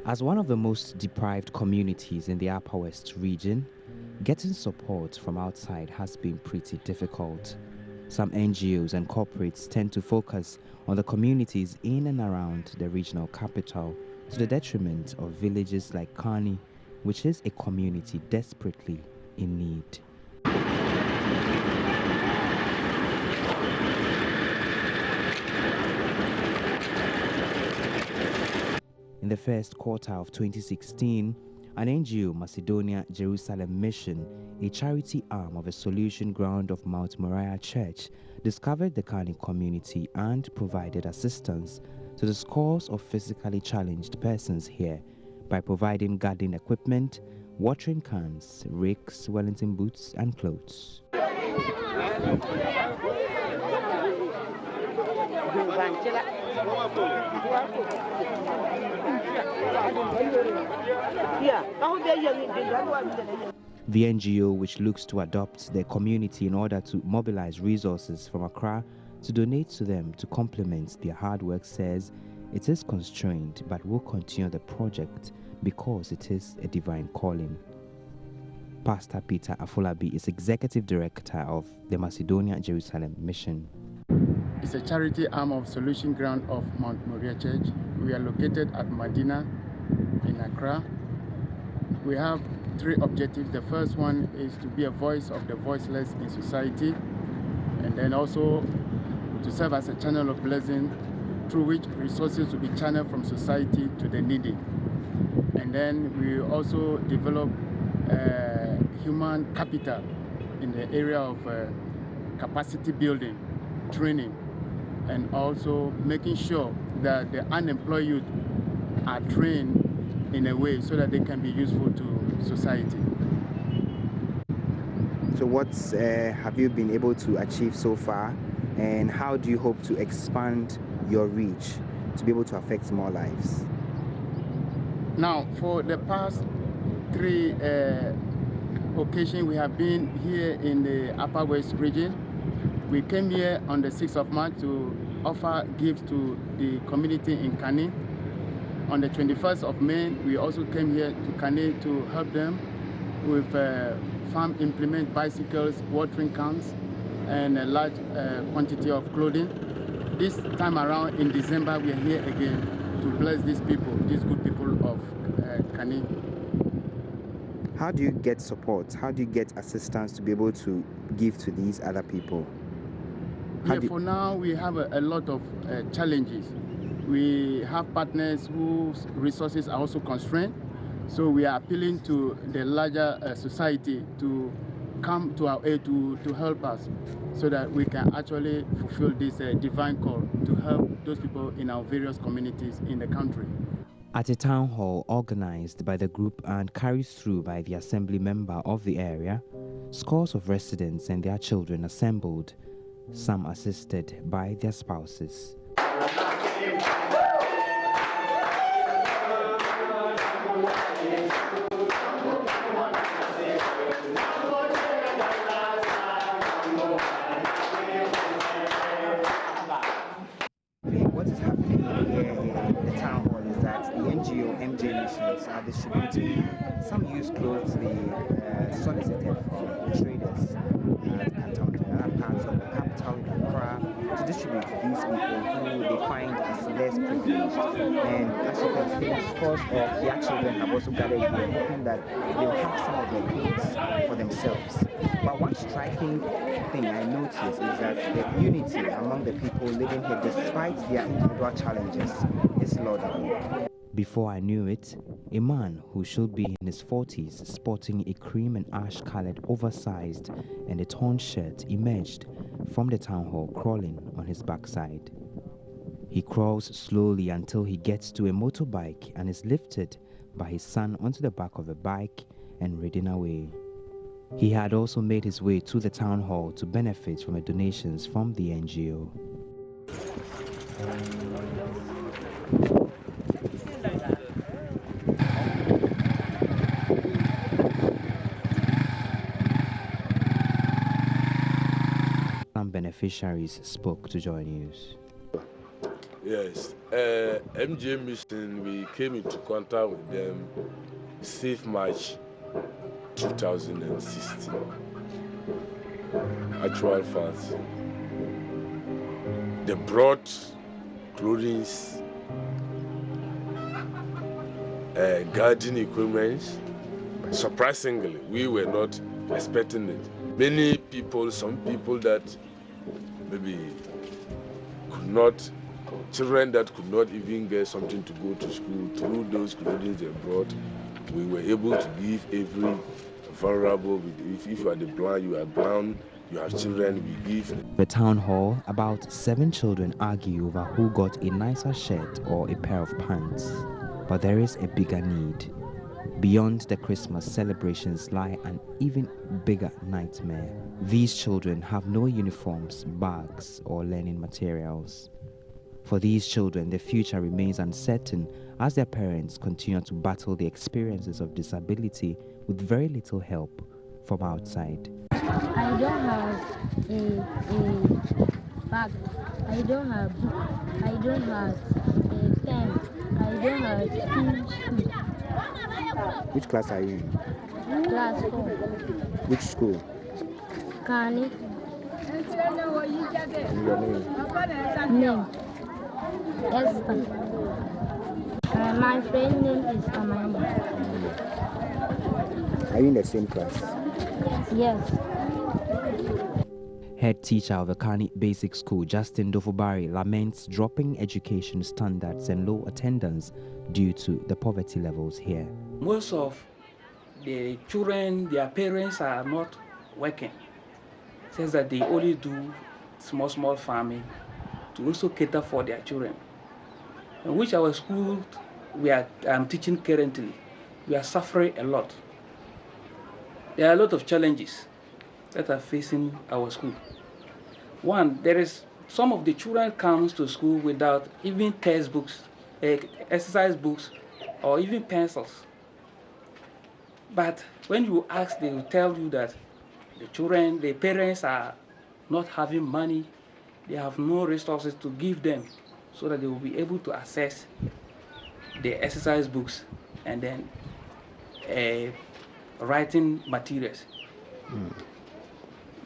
As one of the most deprived communities in the Upper West region, getting support from outside has been pretty difficult. Some NGOs and corporates tend to focus on the communities in and around the regional capital to the detriment of villages like Karni, which is a community desperately in need. In the first quarter of 2016, an NGO, Macedonia Jerusalem Mission, a charity arm of a solution ground of Mount Moriah Church, discovered the Karni community and provided assistance to the scores of physically challenged persons here by providing garden equipment, watering cans, rakes, Wellington boots, and clothes. The NGO, which looks to adopt the community in order to mobilize resources from Accra to donate to them to complement their hard work, says it is constrained but will continue the project because it is a divine calling. Pastor Peter Afolabi is Executive Director of the Macedonia Jerusalem Mission. It's a charity arm of Solution Ground of Mount Moriah Church. We are located at Medina in Accra. We have three objectives. The first one is to be a voice of the voiceless in society, and then also to serve as a channel of blessing through which resources will be channeled from society to the needy. And then we also develop human capital in the area of capacity building, training, and also making sure that the unemployed youth are trained in a way so that they can be useful to society. So what have you been able to achieve so far, and how do you hope to expand your reach to be able to affect more lives? Now, for the past three occasions, we have been here in the Upper West region. We came here on the 6th of March to offer gifts to the community in Karni. On the 21st of May, we also came here to Karni to help them with farm implement, bicycles, watering cans, and a large quantity of clothing. This time around in December, we are here again to bless these people, these good people of Karni. How do you get support? How do you get assistance to be able to give to these other people? For now, we have a lot of challenges. We have partners whose resources are also constrained. So we are appealing to the larger society to come to our aid to help us so that we can actually fulfill this divine call to help those people in our various communities in the country. At a town hall organized by the group and carried through by the assembly member of the area, scores of residents and their children assembled, some assisted by their spouses. What is happening here in the town hall is that the NGO MJ Missions are distributing some used clothes they solicited from traders at Canton and other parts of the capital in Accra to distribute to these people who they find as less privileged. And as you can see, scores of their children have also gathered here, hoping that they will have some of their clothes for themselves. But one striking thing I noticed is that the unity among the people living here, despite their individual challenges, is laudable. Before I knew it, a man who should be in his 40s, sporting a cream and ash-colored oversized and a torn shirt, emerged from the town hall crawling on his backside. He crawls slowly until he gets to a motorbike and is lifted by his son onto the back of a bike and ridden away. He had also made his way to the town hall to benefit from the donations from the NGO. Some beneficiaries spoke to Joy News. Yes, MJ Mission, we came into contact with them since March 2016. Actual facts, they brought clothing, garden equipment. Surprisingly, we were not expecting it. Many people, some people that maybe could not, children that could not even get something to go to school, through those clothing they brought, we were able to give every vulnerable. If you are the blind, you are blind, you have children, we give. The town hall, about 7 children argue over who got a nicer shirt or a pair of pants. But there is a bigger need. Beyond the Christmas celebrations lie an even bigger nightmare. These children have no uniforms, bags, or learning materials. For these children, the future remains uncertain as their parents continue to battle the experiences of disability with very little help from outside. I don't have a bag. I don't have book. I don't have a pen. I don't have shoes. Which class are you in? Class 4. Which school? Karni. And your name? Name. Esther. My friend name is Amanda. Are you in the same class? Yes. Head teacher of the Karni Basic School, Justin Dofubari, laments dropping education standards and low attendance due to the poverty levels here. Most of the children, their parents are not working. It says that they only do small farming to also cater for their children. In which our school I'm teaching currently, we are suffering a lot. There are a lot of challenges that are facing our school. One, there is some of the children comes to school without even textbooks, exercise books, or even pencils. But when you ask, they will tell you that the parents are not having money, they have no resources to give them so that they will be able to access the exercise books and then writing materials.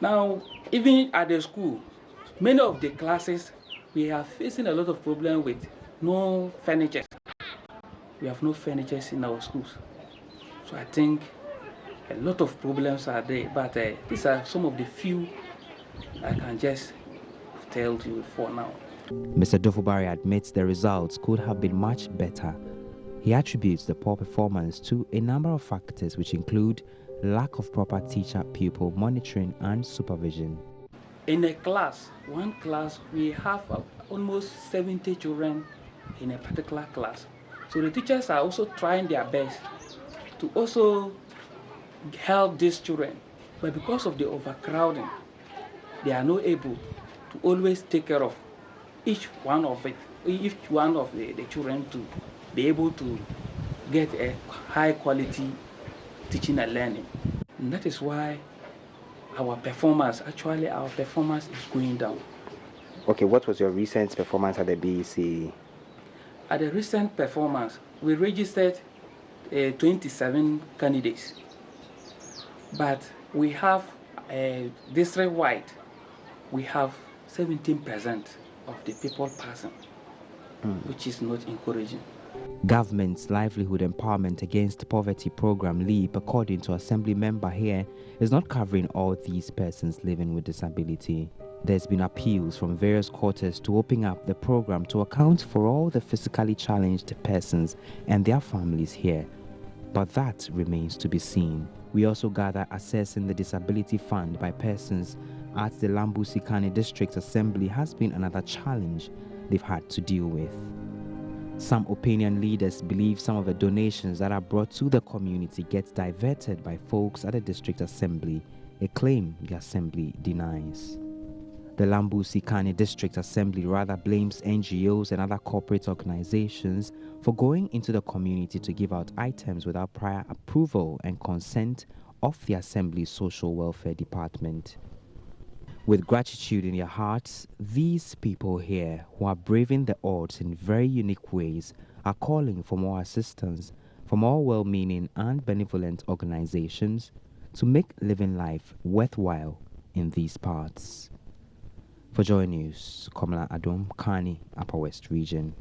Now, even at the school, many of the classes, we are facing a lot of problem with no furniture. We have no furniture in our schools. So I think a lot of problems are there, but these are some of the few I can just tell you for now. Mr. Dofubari admits the results could have been much better. He attributes the poor performance to a number of factors which include lack of proper teacher-pupil monitoring and supervision. In a class, one class, we have almost 70 children in a particular class. So the teachers are also trying their best to also help these children. But because of the overcrowding, they are not able to always take care of each one of the children to be able to get a high quality teaching and learning. And that is why our performance is going down. Okay, what was your recent performance at the BEC? At the recent performance, we registered 27 candidates, but we have district-wide, we have 17% of the people passing, which is not encouraging. Government's Livelihood Empowerment Against Poverty program, LEAP, according to Assembly member here, is not covering all these persons living with disability. There's been appeals from various quarters to open up the program to account for all the physically challenged persons and their families here, but that remains to be seen. We also gather assessing the disability fund by persons at the Lambusi Karni District Assembly has been another challenge they've had to deal with. Some opinion leaders believe some of the donations that are brought to the community get diverted by folks at the district assembly, a claim the assembly denies. The Lambusi Karni District Assembly rather blames NGOs and other corporate organizations for going into the community to give out items without prior approval and consent of the Assembly's Social Welfare Department. With gratitude in their hearts, these people here who are braving the odds in very unique ways are calling for more assistance from all well-meaning and benevolent organizations to make living life worthwhile in these parts. For Joy News, Komla Adom, Karni, Upper West Region.